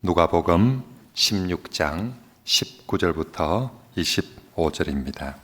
누가복음 16장 19절부터 25절입니다.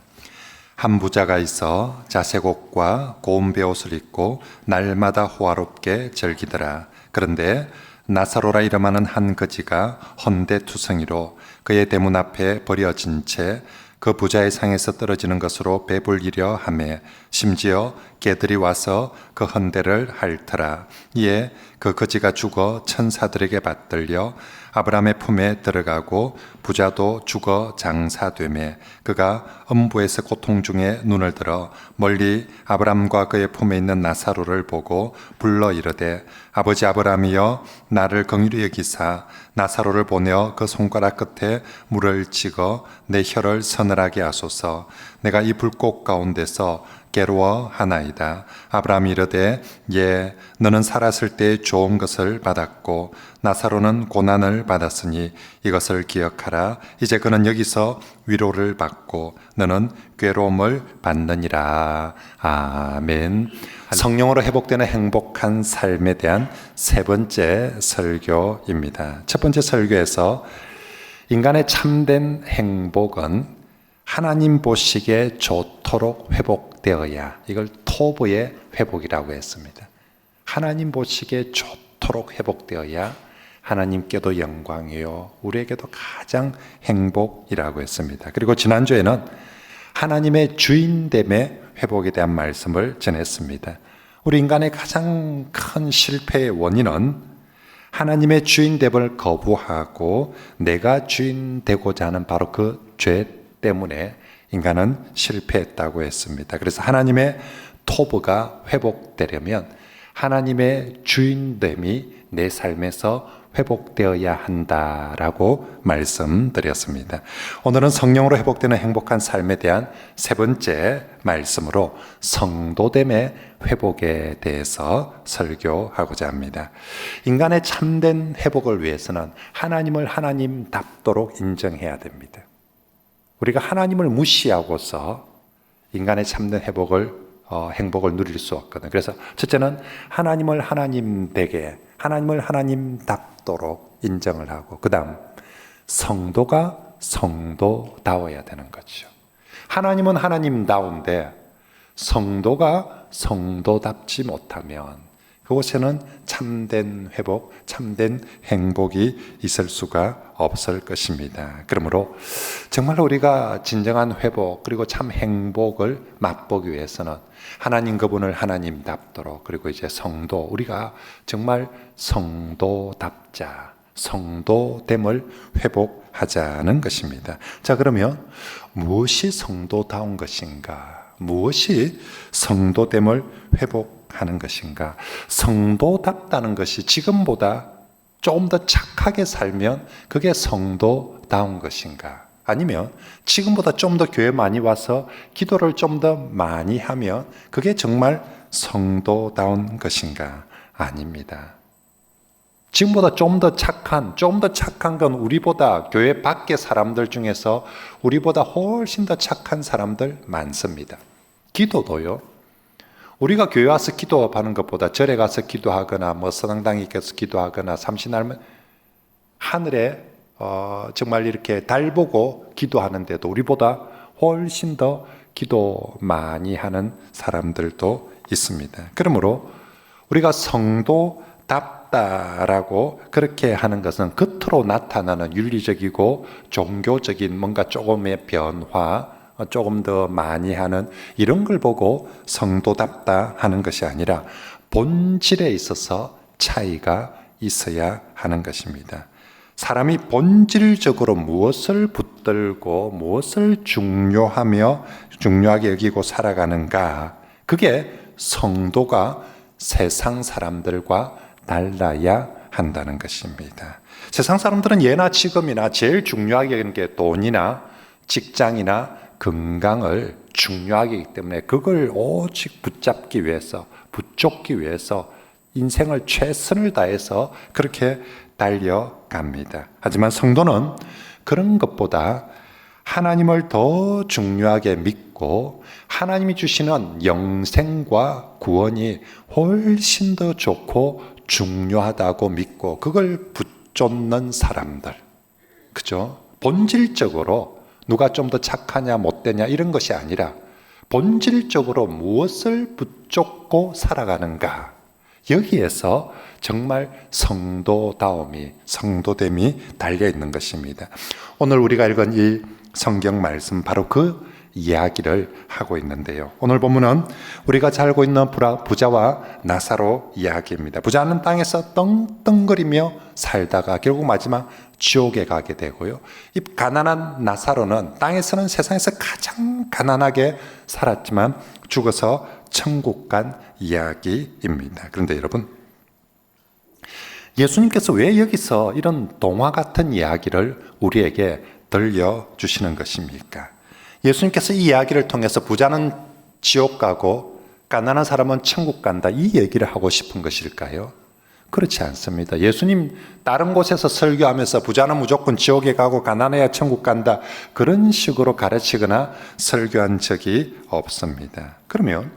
한 부자가 있어 자색 옷과 고운 베옷을 입고 날마다 호화롭게 즐기더라. 그런데 나사로라 이름하는 한 거지가 헌데투성이로 그의 대문 앞에 버려진 채 그 부자의 상에서 떨어지는 것으로 배불리려 하매 심지어 개들이 와서 그 헌데를 핥더라. 이에 그 거지가 죽어 천사들에게 받들려 아브라함의 품에 들어가고 부자도 죽어 장사되매 그가 음부에서 고통 중에 눈을 들어 멀리 아브라함과 그의 품에 있는 나사로를 보고 불러 이르되 아버지 아브라함이여 나를 긍휼히 여기사 나사로를 보내어 그 손가락 끝에 물을 찍어 내 혀를 서늘하게 하소서. 내가 이 불꽃 가운데서 괴로워하나이다. 아브라함이 이르되 예, 너는 살았을 때 좋은 것을 받았고 나사로는 고난을 받았으니 이것을 기억하라. 이제 그는 여기서 위로를 받고 너는 괴로움을 받느니라. 아멘. 성령으로 회복되는 행복한 삶에 대한 세 번째 설교입니다. 첫 번째 설교에서 인간의 참된 행복은 하나님 보시기에 좋도록 회복되어야, 이걸 토부의 회복이라고 했습니다. 하나님 보시기에 좋도록 회복되어야 하나님께도 영광이요 우리에게도 가장 행복이라고 했습니다. 그리고 지난주에는 하나님의 주인됨의 회복에 대한 말씀을 전했습니다. 우리 인간의 가장 큰 실패의 원인은 하나님의 주인됨을 거부하고 내가 주인 되고자 하는 바로 그 죄 때문에 인간은 실패했다고 했습니다. 그래서 하나님의 토부가 회복되려면 하나님의 주인됨이 내 삶에서 회복되어야 한다라고 말씀드렸습니다. 오늘은 성령으로 회복되는 행복한 삶에 대한 세 번째 말씀으로 성도됨의 회복에 대해서 설교하고자 합니다. 인간의 참된 회복을 위해서는 하나님을 하나님답도록 인정해야 됩니다. 우리가 하나님을 무시하고서 인간의 참된 행복을 누릴 수 없거든요. 그래서 첫째는 하나님을 하나님되게, 하나님을 하나님답도록 인정을 하고, 그 다음 성도가 성도다워야 되는 거죠. 하나님은 하나님다운데 성도가 성도답지 못하면 그곳에는 참된 회복, 참된 행복이 있을 수가 없을 것입니다. 그러므로 정말 우리가 진정한 회복 그리고 참 행복을 맛보기 위해서는 하나님 그분을 하나님답도록, 그리고 이제 성도, 우리가 정말 성도답자, 성도됨을 회복하자는 것입니다. 자, 그러면 무엇이 성도다운 것인가? 무엇이 성도됨을 회복하는 것인가? 성도답다는 것이 지금보다 좀 더 착하게 살면 그게 성도다운 것인가? 아니면 지금보다 좀 더 교회 많이 와서 기도를 좀 더 많이 하면 그게 정말 성도다운 것인가? 아닙니다. 지금보다 좀 더 착한 건 우리보다 교회 밖의 사람들 중에서 우리보다 훨씬 더 착한 사람들 많습니다. 기도도요. 우리가 교회 와서 기도하는 것보다 절에 가서 기도하거나 서당당에 가서 기도하거나 삼신할머니 하늘에 정말 이렇게 달 보고 기도하는데도 우리보다 훨씬 더 기도 많이 하는 사람들도 있습니다. 그러므로 우리가 성도답다라고 그렇게 하는 것은 겉으로 나타나는 윤리적이고 종교적인 뭔가 조금의 변화, 조금 더 많이 하는 이런 걸 보고 성도답다 하는 것이 아니라 본질에 있어서 차이가 있어야 하는 것입니다. 사람이 본질적으로 무엇을 붙들고 무엇을 중요하게 여기고 살아가는가, 그게 성도가 세상 사람들과 달라야 한다는 것입니다. 세상 사람들은 예나 지금이나 제일 중요하게 여기는 게 돈이나 직장이나 건강을 중요하게 하기 때문에 그걸 오직 붙잡기 위해서, 붙잡기 위해서 인생을 최선을 다해서 그렇게 달려갑니다. 하지만 성도는 그런 것보다 하나님을 더 중요하게 믿고 하나님이 주시는 영생과 구원이 훨씬 더 좋고 중요하다고 믿고 그걸 쫓는 사람들. 그죠? 본질적으로 누가 좀 더 착하냐 못되냐 이런 것이 아니라 본질적으로 무엇을 붙잡고 살아가는가, 여기에서 정말 성도다움이, 성도됨이 달려있는 것입니다. 오늘 우리가 읽은 이 성경 말씀, 바로 그 이야기를 하고 있는데요. 오늘 본문은 우리가 잘 알고 있는 부자와 나사로 이야기입니다. 부자는 땅에서 떵떵거리며 살다가 결국 마지막 지옥에 가게 되고요. 이 가난한 나사로는 땅에서는 세상에서 가장 가난하게 살았지만 죽어서 천국 간 이야기입니다. 그런데 여러분, 예수님께서 왜 여기서 이런 동화 같은 이야기를 우리에게 들려주시는 것입니까? 예수님께서 이 이야기를 통해서 부자는 지옥 가고 가난한 사람은 천국 간다, 이 얘기를 하고 싶은 것일까요? 그렇지 않습니다. 예수님 다른 곳에서 설교하면서 부자는 무조건 지옥에 가고 가난해야 천국 간다, 그런 식으로 가르치거나 설교한 적이 없습니다. 그러면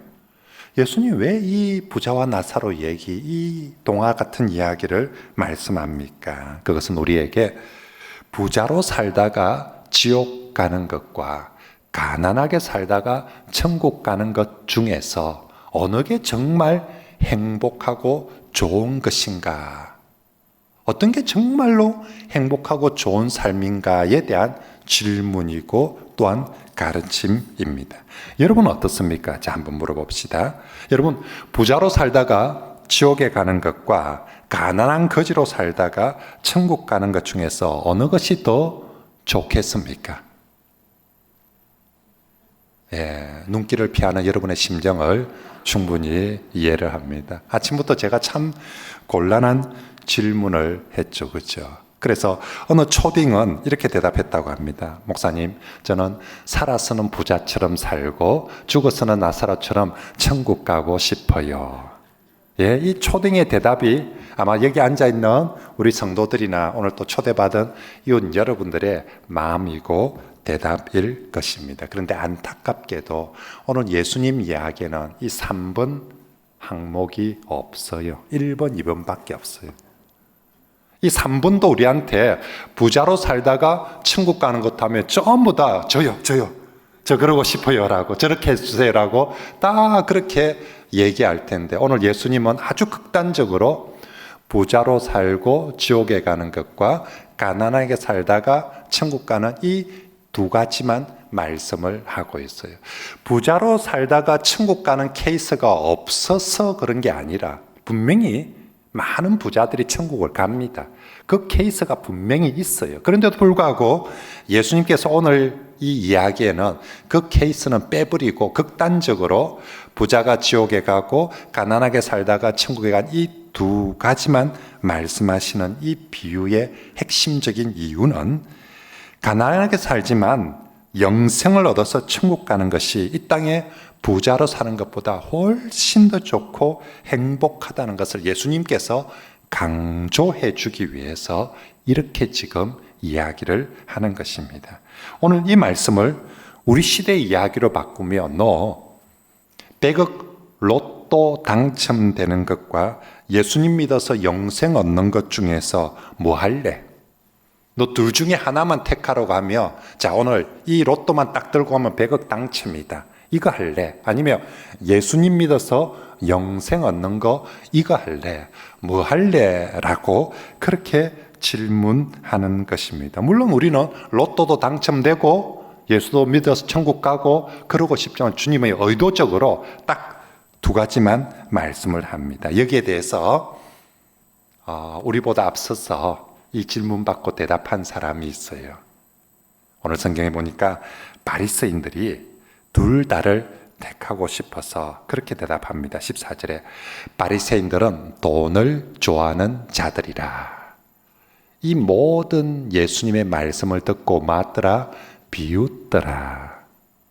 예수님 왜 이 부자와 나사로 이 동화 같은 이야기를 말씀합니까? 그것은 우리에게 부자로 살다가 지옥 가는 것과 가난하게 살다가 천국 가는 것 중에서 어느 게 정말 행복하고 좋은 것인가, 어떤 게 정말로 행복하고 좋은 삶인가에 대한 질문이고 또한 가르침입니다. 여러분 어떻습니까? 자, 한번 물어봅시다. 여러분, 부자로 살다가 지옥에 가는 것과 가난한 거지로 살다가 천국 가는 것 중에서 어느 것이 더 좋겠습니까? 눈길을 피하는 여러분의 심정을 충분히 이해를 합니다. 아침부터 제가 참 곤란한 질문을 했죠. 그렇죠? 그래서 어느 초딩은 이렇게 대답했다고 합니다. 목사님, 저는 살아서는 부자처럼 살고 죽어서는 나사로처럼 천국 가고 싶어요. 이 초딩의 대답이 아마 여기 앉아있는 우리 성도들이나 오늘 또 초대받은 이웃 여러분들의 마음이고 대답일 것입니다. 그런데 안타깝게도 오늘 예수님 이야기에는 이 3번 항목이 없어요. 1번, 2번밖에 없어요. 이 3번도 우리한테 부자로 살다가 천국 가는 것 하면 전부 다 저요, 저 그러고 싶어요 라고, 저렇게 해주세요 라고 다 그렇게 얘기할 텐데, 오늘 예수님은 아주 극단적으로 부자로 살고 지옥에 가는 것과 가난하게 살다가 천국 가는 이 두 가지만 말씀을 하고 있어요. 부자로 살다가 천국 가는 케이스가 없어서 그런 게 아니라 분명히 많은 부자들이 천국을 갑니다. 그 케이스가 분명히 있어요. 그런데도 불구하고 예수님께서 오늘 이 이야기에는 그 케이스는 빼버리고 극단적으로 부자가 지옥에 가고 가난하게 살다가 천국에 간 이 두 가지만 말씀하시는 이 비유의 핵심적인 이유는, 가난하게 살지만 영생을 얻어서 천국 가는 것이 이 땅에 부자로 사는 것보다 훨씬 더 좋고 행복하다는 것을 예수님께서 강조해 주기 위해서 이렇게 지금 이야기를 하는 것입니다. 오늘 이 말씀을 우리 시대의 이야기로 바꾸면, 너 100억 로또 당첨되는 것과 예수님 믿어서 영생 얻는 것 중에서 뭐 할래? 너 둘 중에 하나만 택하러 가며, 자, 오늘 이 로또만 딱 들고 가면 100억 당첨이다, 이거 할래? 아니면 예수님 믿어서 영생 얻는 거, 이거 할래? 뭐 할래? 라고 그렇게 질문하는 것입니다. 물론 우리는 로또도 당첨되고 예수도 믿어서 천국 가고 그러고 싶지만 주님의 의도적으로 딱 두 가지만 말씀을 합니다. 여기에 대해서 우리보다 앞서서 이 질문 받고 대답한 사람이 있어요. 오늘 성경에 보니까 바리새인들이 둘 다를 택하고 싶어서 그렇게 대답합니다. 14절에 바리새인들은 돈을 좋아하는 자들이라. 이 모든 예수님의 말씀을 듣고 맞더라, 비웃더라.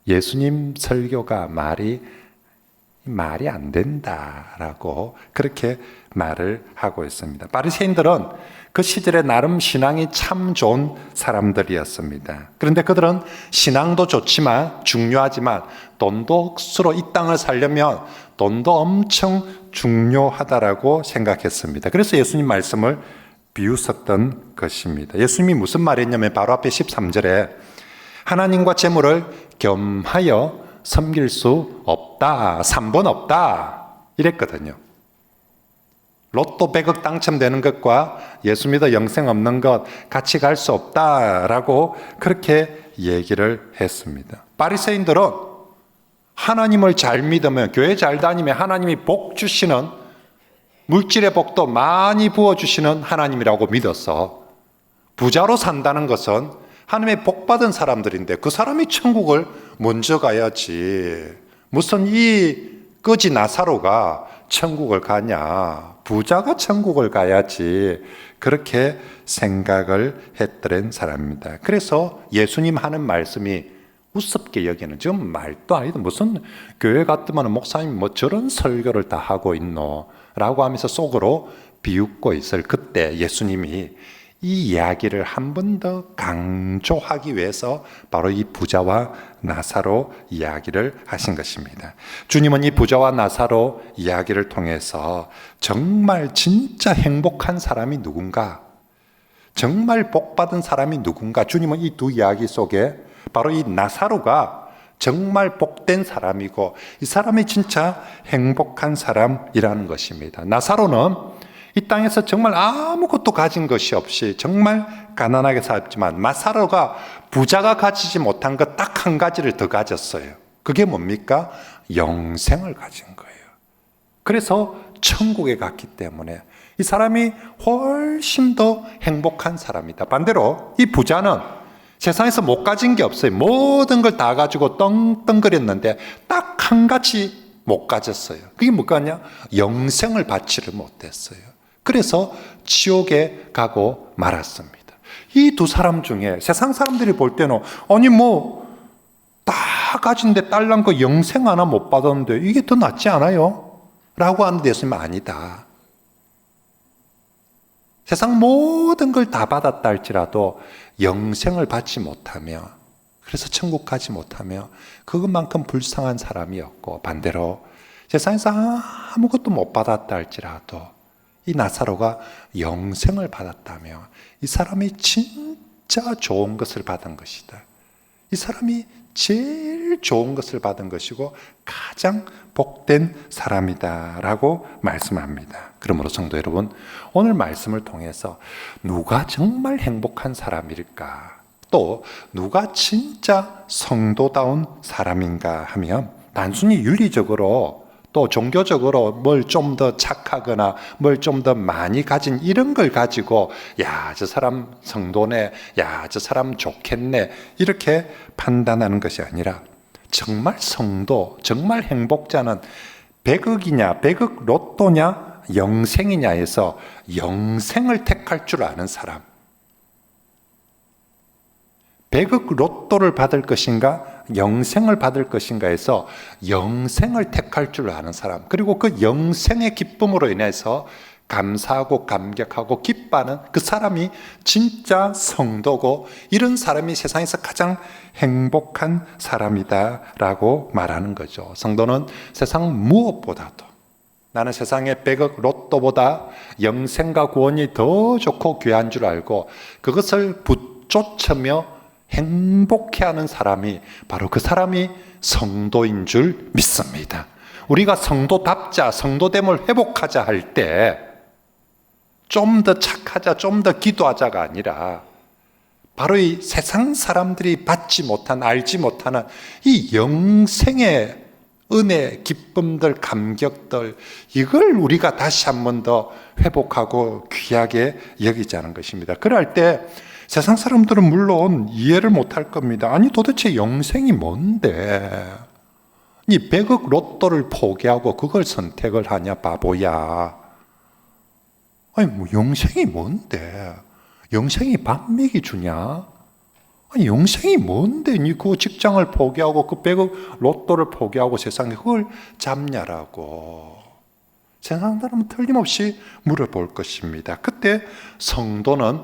예수님 설교가 말이 안 된다라고 그렇게 말을 하고 있습니다. 바리새인들은 그 시절에 나름 신앙이 참 좋은 사람들이었습니다. 그런데 그들은 신앙도 좋지만 중요하지만 돈도 억수로 이 땅을 살려면 돈도 엄청 중요하다라고 생각했습니다. 그래서 예수님 말씀을 비웃었던 것입니다. 예수님이 무슨 말했냐면 바로 앞에 13절에 하나님과 재물을 겸하여 섬길 수 없다. 3번 없다. 이랬거든요. 로또 100억 당첨되는 것과 예수 믿어 영생 없는 것 같이 갈 수 없다라고 그렇게 얘기를 했습니다. 바리새인들은 하나님을 잘 믿으면, 교회 잘 다니면 하나님이 복 주시는, 물질의 복도 많이 부어주시는 하나님이라고 믿어서 부자로 산다는 것은 하나님의 복 받은 사람들인데 그 사람이 천국을 먼저 가야지, 무슨 이 거지 나사로가 천국을 가냐, 부자가 천국을 가야지, 그렇게 생각을 했던 사람입니다. 그래서 예수님 하는 말씀이 우습게 여기는, 지금 말도 아니도 무슨 교회 갔더만 목사님 뭐 저런 설교를 다 하고 있노 라고 하면서 속으로 비웃고 있을 그때 예수님이 이 이야기를 한 번 더 강조하기 위해서 바로 이 부자와 나사로 이야기를 하신 것입니다. 주님은 이 부자와 나사로 이야기를 통해서 정말 진짜 행복한 사람이 누군가, 정말 복받은 사람이 누군가, 주님은 이 두 이야기 속에 바로 이 나사로가 정말 복된 사람이고 이 사람이 진짜 행복한 사람이라는 것입니다. 나사로는 이 땅에서 정말 아무것도 가진 것이 없이 정말 가난하게 살았지만 나사로가 부자가 가지지 못한 것 딱 한 가지를 더 가졌어요. 그게 뭡니까? 영생을 가진 거예요. 그래서 천국에 갔기 때문에 이 사람이 훨씬 더 행복한 사람이다. 반대로 이 부자는 세상에서 못 가진 게 없어요. 모든 걸 다 가지고 떵떵거렸는데 딱 한 가지 못 가졌어요. 그게 뭐냐? 영생을 받지를 못했어요. 그래서 지옥에 가고 말았습니다. 이 두 사람 중에 세상 사람들이 볼 때는 아니 뭐 다 가진데 딸랑 그 영생 하나 못 받았는데 이게 더 낫지 않아요? 라고 하는데 예수님은 아니다. 세상 모든 걸 다 받았다 할지라도 영생을 받지 못하며, 그래서 천국 가지 못하며 그것만큼 불쌍한 사람이 없고, 반대로 세상에서 아무것도 못 받았다 할지라도 이 나사로가 영생을 받았다며 이 사람이 진짜 좋은 것을 받은 것이다. 이 사람이 제일 좋은 것을 받은 것이고 가장 복된 사람이다 라고 말씀합니다. 그러므로 성도 여러분, 오늘 말씀을 통해서 누가 정말 행복한 사람일까, 또 누가 진짜 성도다운 사람인가 하면 단순히 윤리적으로 또 종교적으로 뭘 좀 더 착하거나 뭘 좀 더 많이 가진 이런 걸 가지고 야, 저 사람 성도네, 야, 저 사람 좋겠네, 이렇게 판단하는 것이 아니라 정말 성도, 정말 행복자는 100억이냐, 100억 로또냐, 영생이냐에서 영생을 택할 줄 아는 사람, 100억 로또를 받을 것인가 영생을 받을 것인가 해서 영생을 택할 줄 아는 사람, 그리고 그 영생의 기쁨으로 인해서 감사하고 감격하고 기뻐하는 그 사람이 진짜 성도고, 이런 사람이 세상에서 가장 행복한 사람이다 라고 말하는 거죠. 성도는 세상 무엇보다도, 나는 세상의 100억 로또보다 영생과 구원이 더 좋고 귀한 줄 알고 그것을 붙쫓으며 행복해하는 사람이 바로 그 사람이 성도인 줄 믿습니다. 우리가 성도답자, 성도됨을 회복하자 할 때 좀 더 착하자, 좀 더 기도하자가 아니라 바로 이 세상 사람들이 받지 못한, 알지 못하는 이 영생의 은혜, 기쁨들, 감격들, 이걸 우리가 다시 한 번 더 회복하고 귀하게 여기자는 것입니다. 그럴 때 세상 사람들은 물론 이해를 못할 겁니다. 아니 도대체 영생이 뭔데? 이 100억 로또를 포기하고 그걸 선택을 하냐 바보야. 아니 뭐 영생이 뭔데? 영생이 밥 먹이 주냐? 아니 영생이 뭔데? 니 그 직장을 포기하고 그 100억 로또를 포기하고 세상에 그걸 잡냐라고. 세상 사람은 틀림없이 물어볼 것입니다. 그때 성도는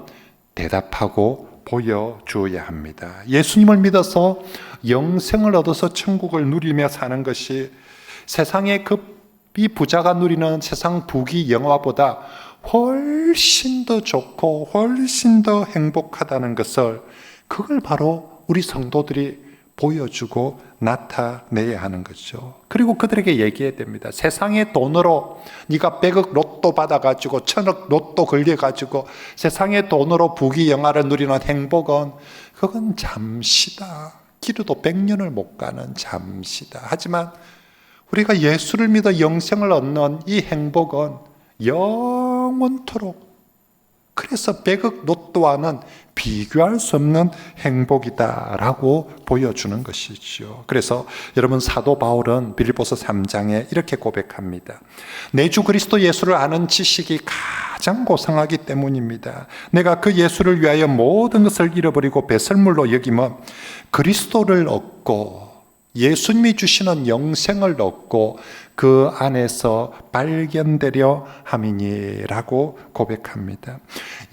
대답하고 보여주어야 합니다. 예수님을 믿어서 영생을 얻어서 천국을 누리며 사는 것이 세상의 이 부자가 누리는 세상 부귀 영화보다 훨씬 더 좋고 훨씬 더 행복하다는 것을, 그걸 바로 우리 성도들이 보여주고 나타내야 하는 거죠. 그리고 그들에게 얘기해야 됩니다. 세상의 돈으로 네가 100억 로또 받아가지고 1000억 로또 걸려가지고 세상의 돈으로 부귀영화를 누리는 행복은 그건 잠시다. 기르도 100년을 못 가는 잠시다. 하지만 우리가 예수를 믿어 영생을 얻는 이 행복은 영원토록, 그래서 100억 로또와는 비교할 수 없는 행복이다라고 보여주는 것이죠. 그래서 여러분, 사도 바울은 빌립보서 3장에 이렇게 고백합니다. 내 주 그리스도 예수를 아는 지식이 가장 고상하기 때문입니다. 내가 그 예수를 위하여 모든 것을 잃어버리고 배설물로 여기면 그리스도를 얻고 예수님이 주시는 영생을 얻고 그 안에서 발견되려 함이니라고 고백합니다.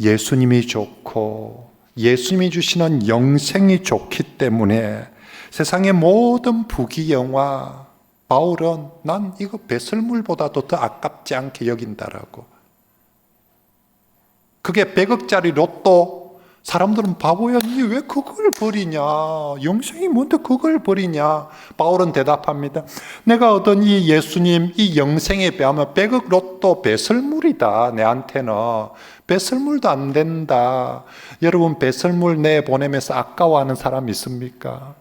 예수님이 좋고 예수님이 주시는 영생이 좋기 때문에 세상의 모든 부귀영화, 바울은 난 이거 배설물보다도 더 아깝지 않게 여긴다라고. 그게 100억짜리 로또, 사람들은 바보야, 니 왜 그걸 버리냐, 영생이 뭔데 그걸 버리냐. 바울은 대답합니다. 내가 얻은 이 예수님, 이 영생에 비하면 100억 로또 배설물이다. 내한테는 배설물도 안 된다. 여러분, 배설물 내보내면서 아까워하는 사람 있습니까?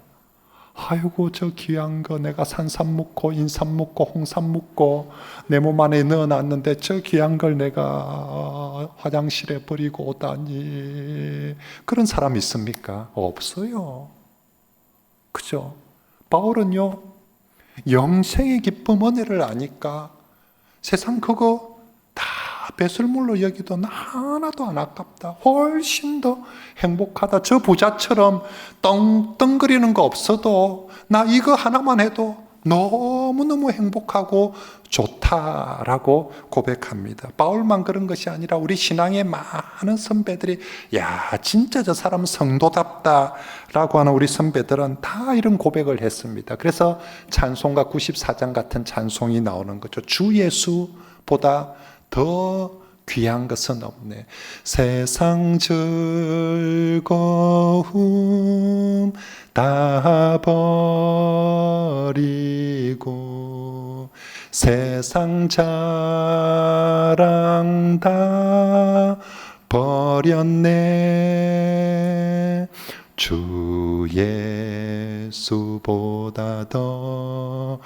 아이고, 저 귀한 거 내가 산삼 묻고 인삼 묻고 홍삼 묻고 내 몸 안에 넣어놨는데 저 귀한 걸 내가 화장실에 버리고 오다니. 그런 사람 있습니까? 없어요. 그죠? 바울은요, 영생의 기쁨, 은혜를 아니까 세상 그거 다 배설물로 여기도 하나도 안 아깝다. 훨씬 더 행복하다. 저 부자처럼 떵떵거리는 거 없어도 나 이거 하나만 해도 너무너무 행복하고 좋다라고 고백합니다. 바울만 그런 것이 아니라 우리 신앙의 많은 선배들이, 야, 진짜 저 사람 성도답다라고 하는 우리 선배들은 다 이런 고백을 했습니다. 그래서 찬송가 94장 같은 찬송이 나오는 거죠. 주 예수보다 더 귀한 것은 없네. 세상 즐거움 다 버리고 세상 자랑 다 버렸네. 주 예수보다 더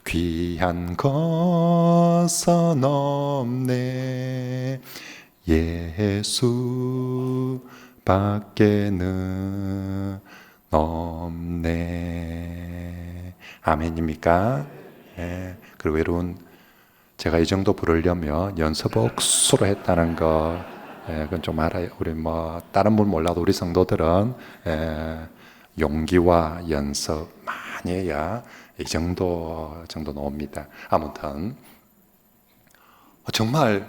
귀한 것은 없네. 예수밖에는 없네. 아멘입니까? 네. 그리고 여러분, 제가 이 정도 부르려면 연습 억수로 했다는 거, 그건 좀 알아요. 우리 다른 분 몰라도 우리 성도들은 용기와 연습 많이 해야 이 정도 나옵니다. 아무튼 정말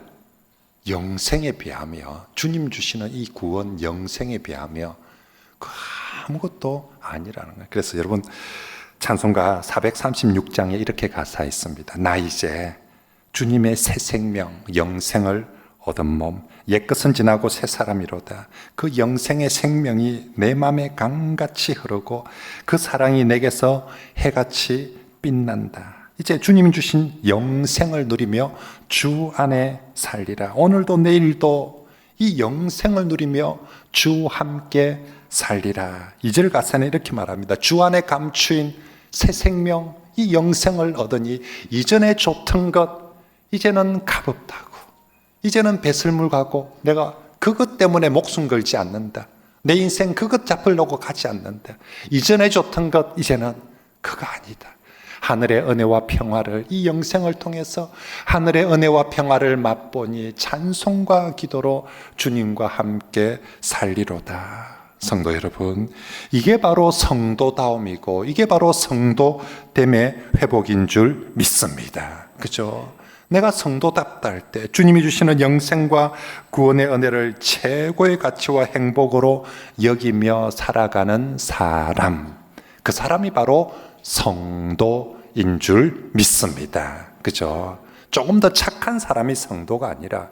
영생에 비하며, 주님 주시는 이 구원 영생에 비하며 그 아무것도 아니라는 거예요. 그래서 여러분, 찬송가 436장에 이렇게 가사 있습니다. 나 이제 주님의 새 생명 영생을 얻은 몸, 옛것은 지나고 새 사람이로다. 그 영생의 생명이 내 맘에 강같이 흐르고 그 사랑이 내게서 해같이 빛난다. 이제 주님이 주신 영생을 누리며 주 안에 살리라. 오늘도 내일도 이 영생을 누리며 주 함께 살리라. 2절 가사는 이렇게 말합니다. 주 안에 감추인 새 생명, 이 영생을 얻으니 이전에 좋던 것 이제는 값없다고. 이제는 배설물 가고 내가 그것 때문에 목숨 걸지 않는다. 내 인생 그것 잡으려고 가지 않는다. 이전에 좋던 것 이제는 그거 아니다. 하늘의 은혜와 평화를, 이 영생을 통해서 하늘의 은혜와 평화를 맛보니 찬송과 기도로 주님과 함께 살리로다. 성도 여러분, 이게 바로 성도다움이고 이게 바로 성도됨의 회복인 줄 믿습니다. 그죠? 내가 성도답다 할 때 주님이 주시는 영생과 구원의 은혜를 최고의 가치와 행복으로 여기며 살아가는 사람, 그 사람이 바로 성도인 줄 믿습니다. 그죠? 조금 더 착한 사람이 성도가 아니라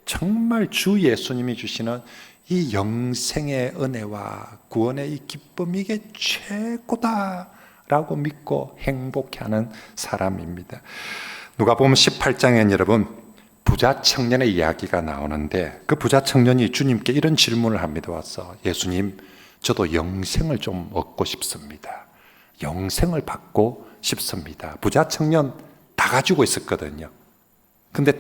정말 주 예수님이 주시는 이 영생의 은혜와 구원의 이 기쁨, 이게 최고다라고 믿고 행복해하는 사람입니다. 누가복음 18장엔 여러분 부자 청년의 이야기가 나오는데, 그 부자 청년이 주님께 이런 질문을 합니다. 와서, 예수님, 저도 영생을 좀 얻고 싶습니다. 영생을 받고 싶습니다. 부자 청년 다 가지고 있었거든요. 근데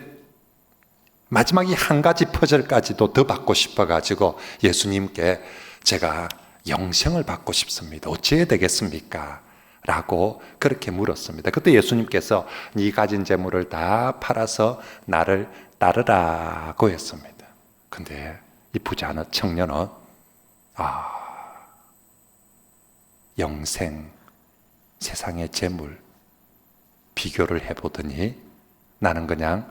마지막에 한 가지 퍼즐까지도 더 받고 싶어가지고 예수님께 제가 영생을 받고 싶습니다. 어찌해야 되겠습니까? 라고 그렇게 물었습니다. 그때 예수님께서 네 가진 재물을 다 팔아서 나를 따르라고 했습니다. 근데 이 부자 청년은 영생, 세상의 재물 비교를 해보더니 나는 그냥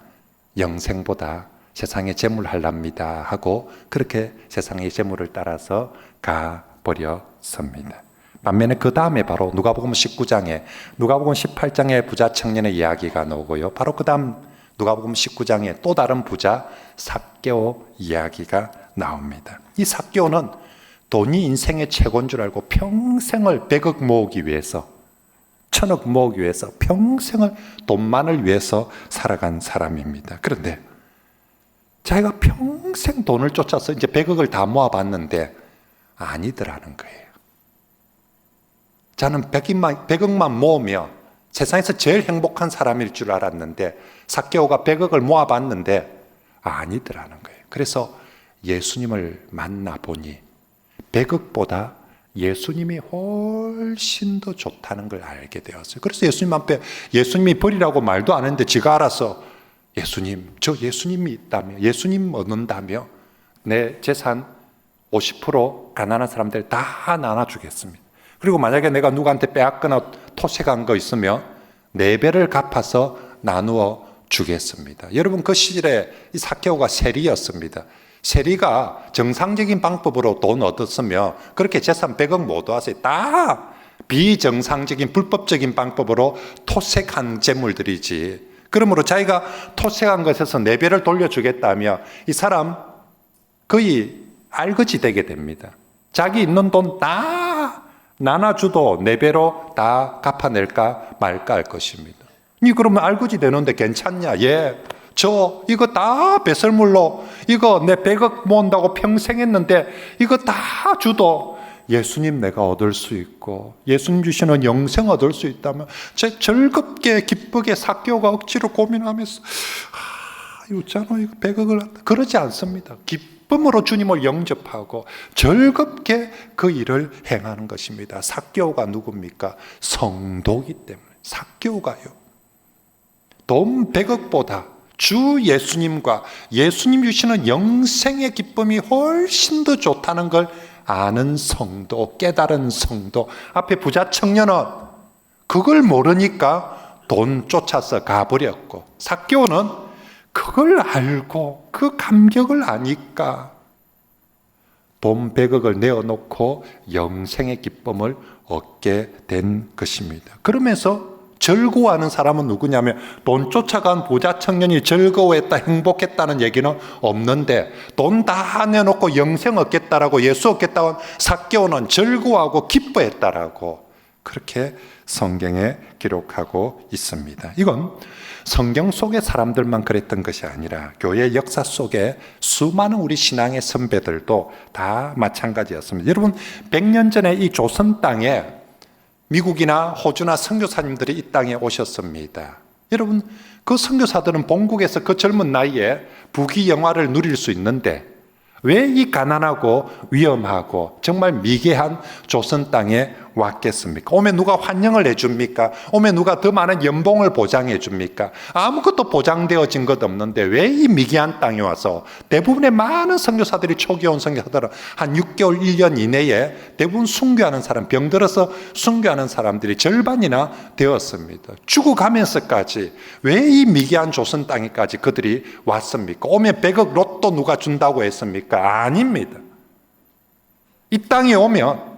영생보다 세상의 재물 할랍니다 하고 그렇게 세상의 재물을 따라서 가버렸습니다. 반면에 그 다음에 바로 누가복음 19장에 누가복음 18장에 부자 청년의 이야기가 나오고요. 바로 그 다음 누가복음 19장에 또 다른 부자 삭개오 이야기가 나옵니다. 이 삭개오는 돈이 인생의 최고인 줄 알고 평생을 100억 모으기 위해서, 1000억 모으기 위해서 평생을 돈만을 위해서 살아간 사람입니다. 그런데 자기가 평생 돈을 쫓아서 이제 100억을 다 모아봤는데 아니더라는 거예요. 저는 100억만 모으면 세상에서 제일 행복한 사람일 줄 알았는데 삭개오가 100억을 모아봤는데 아니더라는 거예요. 그래서 예수님을 만나보니 100억보다 예수님이 훨씬 더 좋다는 걸 알게 되었어요. 그래서 예수님 앞에 예수님이 버리라고 말도 안 했는데 지가 알아서 예수님, 저 예수님이 있다며, 예수님 얻는다며 내 재산 50% 가난한 사람들 다 나눠주겠습니다. 그리고 만약에 내가 누구한테 빼앗거나 토색한 거 있으면 4배를 갚아서 나누어 주겠습니다. 여러분, 그 시절에 이 삭개오가 세리였습니다. 세리가 정상적인 방법으로 돈 얻었으면 그렇게 재산 100억 못 얻었어요. 다 비정상적인 불법적인 방법으로 토색한 재물들이지. 그러므로 자기가 토색한 것에서 4배를 돌려주겠다며 이 사람 거의 알거지 되게 됩니다. 자기 있는 돈 다 나눠주도 4배로 다 갚아낼까 말까 할 것입니다. 니 그러면 알거지 되는데 괜찮냐? 예. 저 이거 다 배설물로 이거 내 100억 모은다고 평생 했는데 이거 다 주도 예수님 내가 얻을 수 있고 예수님 주시는 영생 얻을 수 있다면 즐겁게 기쁘게 삭개오가 억지로 고민하면서 이거 있잖아, 이거 100억을 한다. 그러지 않습니다. 기쁨으로 주님을 영접하고 즐겁게 그 일을 행하는 것입니다. 삭개오가 누굽니까? 성도이기 때문에. 삭개오가요, 돈 100억보다 주 예수님과 예수님 주시는 영생의 기쁨이 훨씬 더 좋다는 걸 아는 성도, 깨달은 성도. 앞에 부자 청년은 그걸 모르니까 돈 쫓아서 가버렸고, 삭개오는 그걸 알고 그 감격을 아니까 돈 100억을 내어놓고 영생의 기쁨을 얻게 된 것입니다. 그러면서 즐거워하는 사람은 누구냐면 돈 쫓아간 부자 청년이 즐거워했다, 행복했다는 얘기는 없는데 돈 다 내놓고 영생 얻겠다라고, 예수 얻겠다고 삭개오는 즐거워하고 기뻐했다라고 그렇게 성경에 기록하고 있습니다. 이건 성경 속의 사람들만 그랬던 것이 아니라 교회 역사 속에 수많은 우리 신앙의 선배들도 다 마찬가지였습니다. 여러분, 100년 전에 이 조선 땅에 미국이나 호주나 선교사님들이 이 땅에 오셨습니다. 여러분, 그 선교사들은 본국에서 그 젊은 나이에 부귀 영화를 누릴 수 있는데 왜 이 가난하고 위험하고 정말 미개한 조선 땅에 왔겠습니까? 오면 누가 환영을 해줍니까? 오면 누가 더 많은 연봉을 보장해 줍니까? 아무것도 보장되어진 것 없는데 왜 이 미개한 땅에 와서 대부분의 많은 선교사들이, 초기 온 선교사들은 한 6개월, 1년 이내에 대부분 순교하는 사람, 병들어서 순교하는 사람들이 절반이나 되었습니다. 죽어가면서까지 왜 이 미개한 조선 땅에까지 그들이 왔습니까? 오면 100억 로또 누가 준다고 했습니까? 아닙니다. 이 땅에 오면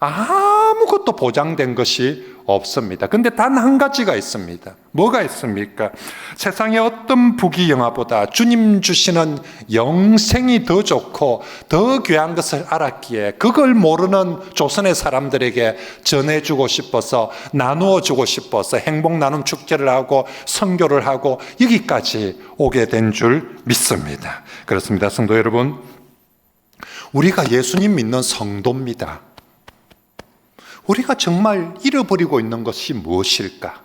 아무것도 보장된 것이 없습니다. 근데 단 한 가지가 있습니다. 뭐가 있습니까? 세상의 어떤 부귀영화보다 주님 주시는 영생이 더 좋고 더 귀한 것을 알았기에 그걸 모르는 조선의 사람들에게 전해주고 싶어서, 나누어주고 싶어서 행복 나눔 축제를 하고 선교를 하고 여기까지 오게 된 줄 믿습니다. 그렇습니다. 성도 여러분, 우리가 예수님 믿는 성도입니다. 우리가 정말 잃어버리고 있는 것이 무엇일까?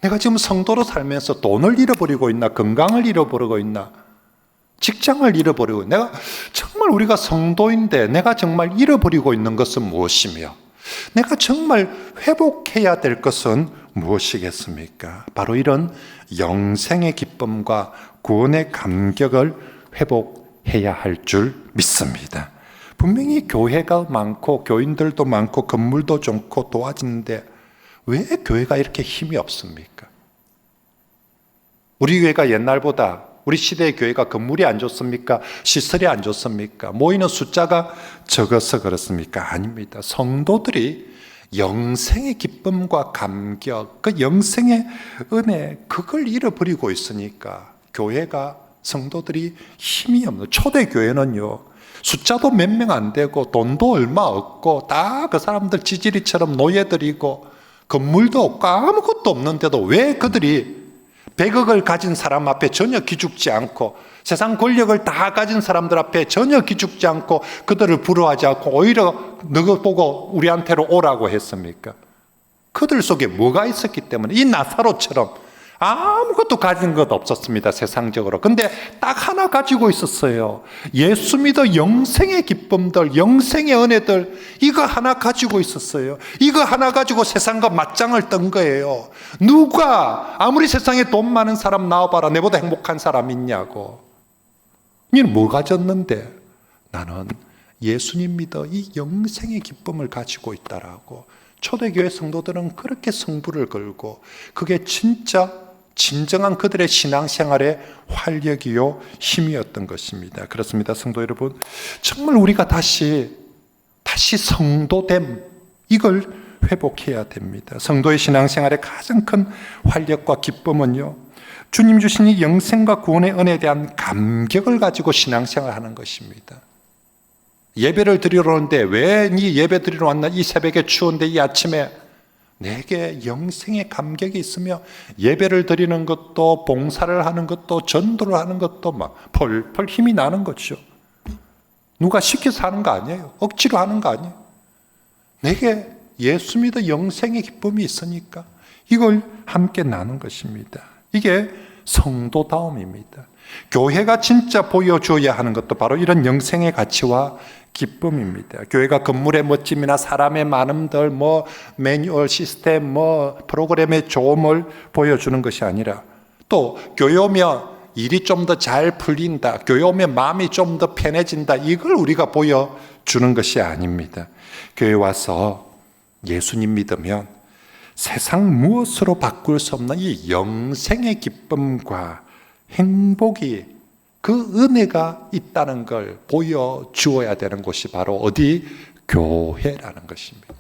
내가 지금 성도로 살면서 돈을 잃어버리고 있나? 건강을 잃어버리고 있나? 직장을 잃어버리고 있나? 내가 정말 우리가 성도인데 내가 정말 잃어버리고 있는 것은 무엇이며 내가 정말 회복해야 될 것은 무엇이겠습니까? 바로 이런 영생의 기쁨과 구원의 감격을 회복해야 할 줄 믿습니다. 분명히 교회가 많고 교인들도 많고 건물도 좋고 도와지는데 왜 교회가 이렇게 힘이 없습니까? 우리 교회가 옛날보다, 우리 시대의 교회가 건물이 안 좋습니까? 시설이 안 좋습니까? 모이는 숫자가 적어서 그렇습니까? 아닙니다. 성도들이 영생의 기쁨과 감격, 그 영생의 은혜, 그걸 잃어버리고 있으니까 교회가, 성도들이 힘이 없는, 초대교회는요 숫자도 몇 명 안 되고 돈도 얼마 없고 다 그 사람들 지지리처럼 노예들이고 건물도 없고 아무것도 없는데도 왜 그들이 100억을 가진 사람 앞에 전혀 기죽지 않고 세상 권력을 다 가진 사람들 앞에 전혀 기죽지 않고 그들을 부러워하지 않고 오히려 너거 보고 우리한테로 오라고 했습니까? 그들 속에 뭐가 있었기 때문에 이 나사로처럼 아무것도 가진 것 없었습니다, 세상적으로. 근데 딱 하나 가지고 있었어요. 예수 믿어 영생의 기쁨들, 영생의 은혜들, 이거 하나 가지고 있었어요. 이거 하나 가지고 세상과 맞짱을 뜬 거예요. 누가 아무리 세상에 돈 많은 사람 나와봐라, 내보다 행복한 사람 있냐고. 니는 뭐 가졌는데? 나는 예수님 믿어 이 영생의 기쁨을 가지고 있다라고. 초대교회 성도들은 그렇게 성부를 걸고 그게 진정한 그들의 신앙생활의 활력이요 힘이었던 것입니다. 그렇습니다. 성도 여러분, 정말 우리가 다시 성도됨, 이걸 회복해야 됩니다. 성도의 신앙생활의 가장 큰 활력과 기쁨은요, 주님 주신 이 영생과 구원의 은혜에 대한 감격을 가지고 신앙생활하는 것입니다. 예배를 드리러 오는데 왜 이 예배 드리러 왔나? 이 새벽에 추운데 이 아침에 내게 영생의 감격이 있으며 예배를 드리는 것도, 봉사를 하는 것도, 전도를 하는 것도 막 펄펄 힘이 나는 거죠. 누가 시켜서 하는 거 아니에요. 억지로 하는 거 아니에요. 내게 예수 믿어 영생의 기쁨이 있으니까 이걸 함께 나눈 것입니다. 이게 성도다움입니다. 교회가 진짜 보여줘야 하는 것도 바로 이런 영생의 가치와 기쁨입니다. 교회가 건물의 멋짐이나 사람의 많음들, 매뉴얼 시스템, 프로그램의 좋음을 보여주는 것이 아니라, 또 교회 오면 일이 좀 더 잘 풀린다, 교회 오면 마음이 좀 더 편해진다, 이걸 우리가 보여주는 것이 아닙니다. 교회 와서 예수님 믿으면 세상 무엇으로 바꿀 수 없는 이 영생의 기쁨과 행복이, 그 은혜가 있다는 걸 보여주어야 되는 곳이 바로 어디? 교회라는 것입니다.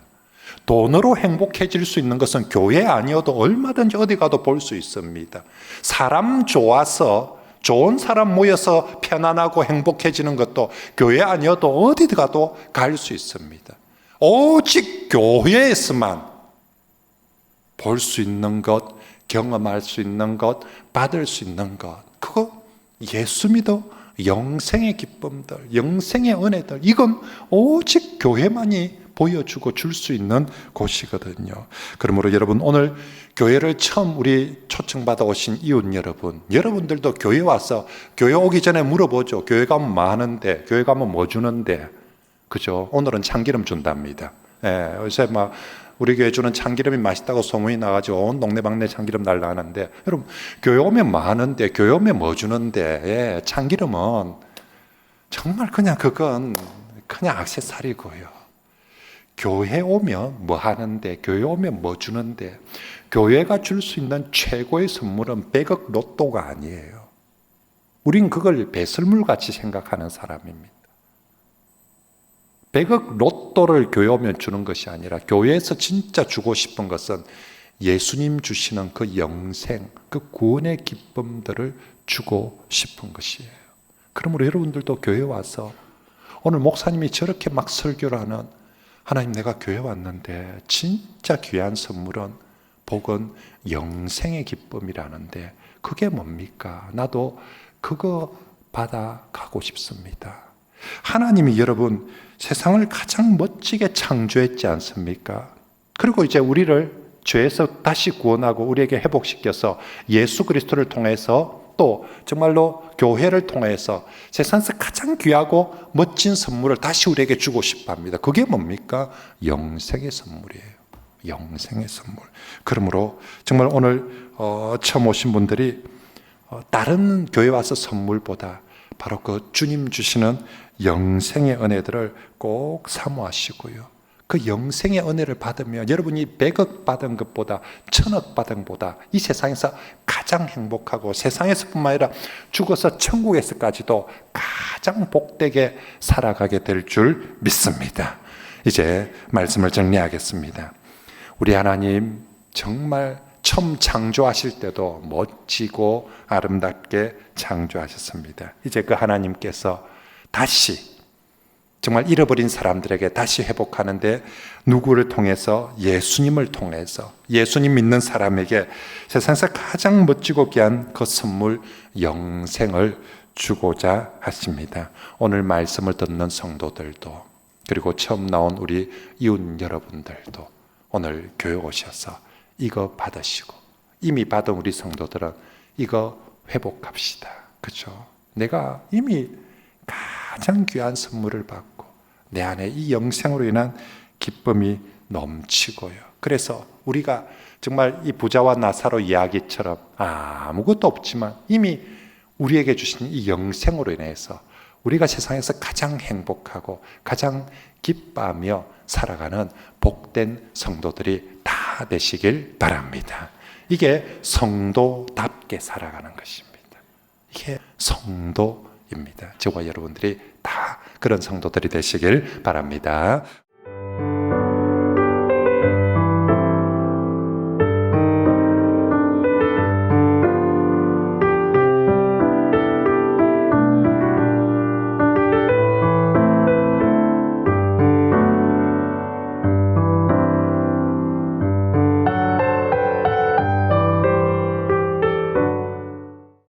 돈으로 행복해질 수 있는 것은 교회 아니어도 얼마든지 어디 가도 볼 수 있습니다. 사람 좋아서, 좋은 사람 모여서 편안하고 행복해지는 것도 교회 아니어도 어디 가도 갈 수 있습니다. 오직 교회에서만 볼 수 있는 것, 경험할 수 있는 것, 받을 수 있는 것, 그거 예수 믿어 영생의 기쁨들, 영생의 은혜들, 이건 오직 교회만이 보여주고 줄 수 있는 곳이거든요. 그러므로 여러분, 오늘 교회를 처음 우리 초청받아 오신 이웃 여러분, 여러분들도 교회 와서, 교회 오기 전에 물어보죠. 교회 가면 뭐 하는데, 교회 가면 뭐 주는데, 그죠? 오늘은 참기름 준답니다. 요새 우리 교회 주는 참기름이 맛있다고 소문이 나가지고 온 동네방네 참기름 날라가는데, 여러분, 교회 오면 뭐 하는데, 교회 오면 뭐 주는데, 참기름은 정말 그건 그냥 액세서리고요. 교회 오면 뭐 하는데, 교회 오면 뭐 주는데, 교회가 줄 수 있는 최고의 선물은 100억 로또가 아니에요. 우린 그걸 배설물같이 생각하는 사람입니다. 100억 로또를 교회 오면 주는 것이 아니라 교회에서 진짜 주고 싶은 것은 예수님 주시는 그 영생, 그 구원의 기쁨들을 주고 싶은 것이에요. 그러므로 여러분들도 교회 와서 오늘 목사님이 저렇게 막 설교를 하는, 하나님 내가 교회 왔는데 진짜 귀한 선물은, 복은 영생의 기쁨이라는데 그게 뭡니까? 나도 그거 받아가고 싶습니다. 하나님이 여러분 세상을 가장 멋지게 창조했지 않습니까? 그리고 이제 우리를 죄에서 다시 구원하고 우리에게 회복시켜서 예수 그리스도를 통해서 또 정말로 교회를 통해서 세상에서 가장 귀하고 멋진 선물을 다시 우리에게 주고 싶어 합니다. 그게 뭡니까? 영생의 선물이에요. 영생의 선물. 그러므로 정말 오늘 처음 오신 분들이 다른 교회 와서 선물보다 바로 그 주님 주시는 영생의 은혜들을 꼭 사모하시고요. 그 영생의 은혜를 받으면 여러분이 100억 받은 것보다 1000억 받은 것보다 이 세상에서 가장 행복하고 세상에서뿐만 아니라 죽어서 천국에서까지도 가장 복되게 살아가게 될 줄 믿습니다. 이제 말씀을 정리하겠습니다. 우리 하나님 정말 처음 창조하실 때도 멋지고 아름답게 창조하셨습니다. 이제 그 하나님께서 다시 정말 잃어버린 사람들에게 다시 회복하는데 누구를 통해서? 예수님을 통해서, 예수님 믿는 사람에게 세상에서 가장 멋지고 귀한 그 선물 영생을 주고자 하십니다. 오늘 말씀을 듣는 성도들도, 그리고 처음 나온 우리 이웃 여러분들도 오늘 교회 오셔서 이거 받으시고, 이미 받은 우리 성도들은 이거 회복합시다. 그렇죠? 내가 이미 가장 귀한 선물을 받고 내 안에 이 영생으로 인한 기쁨이 넘치고요. 그래서 우리가 정말 이 부자와 나사로 이야기처럼 아무것도 없지만 이미 우리에게 주신 이 영생으로 인해서 우리가 세상에서 가장 행복하고 가장 기뻐하며 살아가는 복된 성도들이 다 되시길 바랍니다. 이게 성도답게 살아가는 것입니다. 이게 성도입니다. 저와 여러분들이 다 그런 성도들이 되시길 바랍니다.